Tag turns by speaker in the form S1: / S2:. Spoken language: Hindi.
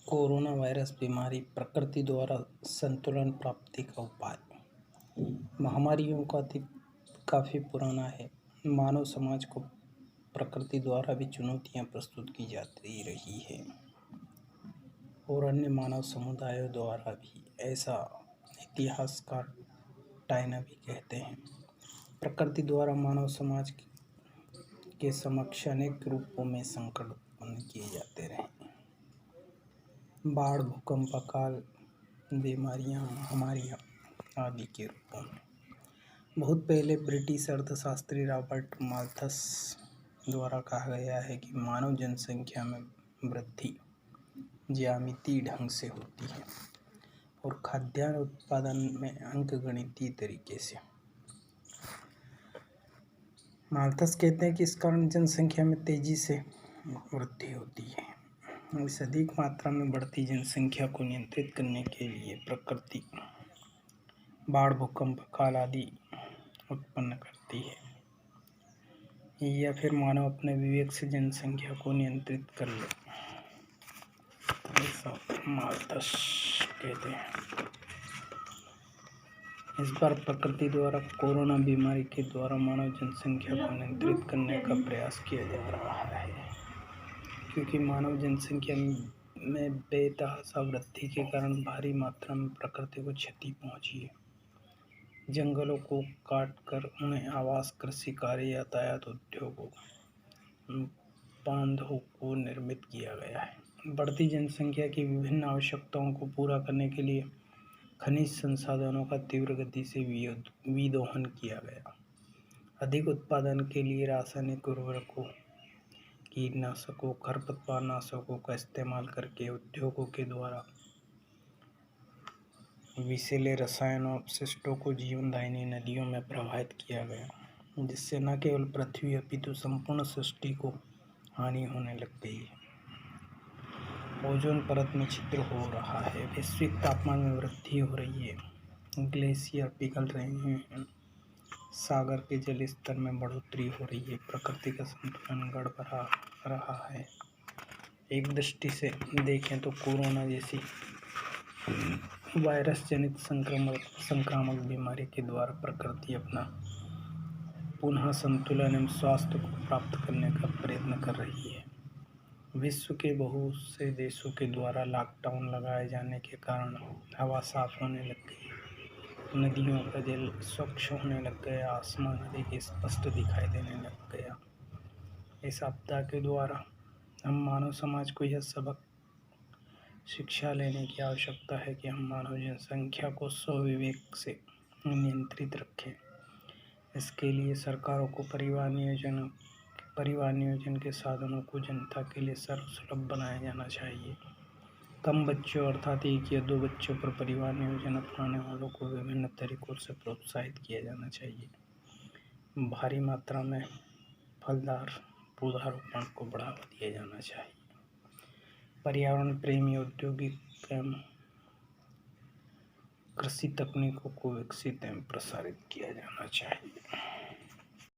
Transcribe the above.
S1: कोरोना वायरस बीमारी प्रकृति द्वारा संतुलन प्राप्ति का उपाय। महामारियों का अतीत काफ़ी पुराना है। मानव समाज को प्रकृति द्वारा भी चुनौतियाँ प्रस्तुत की जाती रही है और अन्य मानव समुदायों द्वारा भी, ऐसा इतिहासकार टाइना भी कहते हैं। प्रकृति द्वारा मानव समाज के समक्ष अनेक रूपों में संकट उत्पन्न किए जाते रहे। बाढ़, भूकंप, अकाल, बीमारियां, महामारियां आदि के रूपों में। बहुत पहले ब्रिटिश अर्थशास्त्री रॉबर्ट माल्थस द्वारा कहा गया है कि मानव जनसंख्या में वृद्धि ज्यामितीय ढंग से होती है और खाद्यान्न उत्पादन में अंकगणितीय तरीके से। माल्थस कहते हैं कि इस कारण जनसंख्या में तेजी से वृद्धि होती है। इस अधिक मात्रा में बढ़ती जनसंख्या को नियंत्रित करने के लिए प्रकृति बाढ़, भूकंप, अकाल आदि उत्पन्न करती है, या फिर मानव अपने विवेक से जनसंख्या को नियंत्रित कर ले, ऐसा माल्थस कहते हैं। इस बार प्रकृति द्वारा कोरोना बीमारी के द्वारा मानव जनसंख्या को नियंत्रित करने का प्रयास किया जा रहा है, क्योंकि मानव जनसंख्या में बेतहाशा वृद्धि के कारण भारी मात्रा में प्रकृति को क्षति पहुंची है। जंगलों को काटकर उन्हें आवास, कृषि कार्य, यातायात, उद्योगों, बांधों को निर्मित किया गया है। बढ़ती जनसंख्या की विभिन्न आवश्यकताओं को पूरा करने के लिए खनिज संसाधनों का तीव्र गति से विदोहन किया गया। अधिक उत्पादन के लिए रासायनिक उर्वरकों, कीटनाशकों, खरपतवार नाशकों का इस्तेमाल करके उद्योगों के द्वारा विषैले रसायनों अपशिष्टों को जीवनदायिनी नदियों में प्रवाहित किया गया, जिससे न केवल पृथ्वी अपितु संपूर्ण सृष्टि को हानि होने लग गई है। ओजोन परत में छिद्र हो रहा है, वैश्विक तापमान में वृद्धि हो रही है, ग्लेशियर पिघल रहे हैं, सागर के जल स्तर में बढ़ोतरी हो रही है, प्रकृति का संतुलन गड़बड़ा रहा है। एक दृष्टि से देखें तो कोरोना जैसी वायरस जनित संक्रामक बीमारी के द्वारा प्रकृति अपना पुनः संतुलन एवं स्वास्थ्य को प्राप्त करने का प्रयत्न कर रही है। विश्व के बहुत से देशों के द्वारा लॉकडाउन लगाए जाने के कारण हवा साफ होने लग गई, नदियों का जल स्वच्छ होने लग गया, आसमान अधिक स्पष्ट दिखाई देने लग गया। इस आपदा के द्वारा हम मानव समाज को यह सबक शिक्षा लेने की आवश्यकता है कि हम मानव जनसंख्या को स्वविवेक से नियंत्रित रखें। इसके लिए सरकारों को परिवार नियोजन के साधनों को जनता के लिए सर्वसुलभ बनाया जाना चाहिए। कम बच्चों अर्थात 1 या 2 बच्चों पर परिवार नियोजन अपनाने वालों को विभिन्न तरीकों से प्रोत्साहित किया जाना चाहिए। भारी मात्रा में फलदार पौधारोपण को बढ़ावा दिया जाना चाहिए। पर्यावरण प्रेमी औद्योगिक एवं कृषि तकनीकों को विकसित एवं प्रसारित किया जाना चाहिए।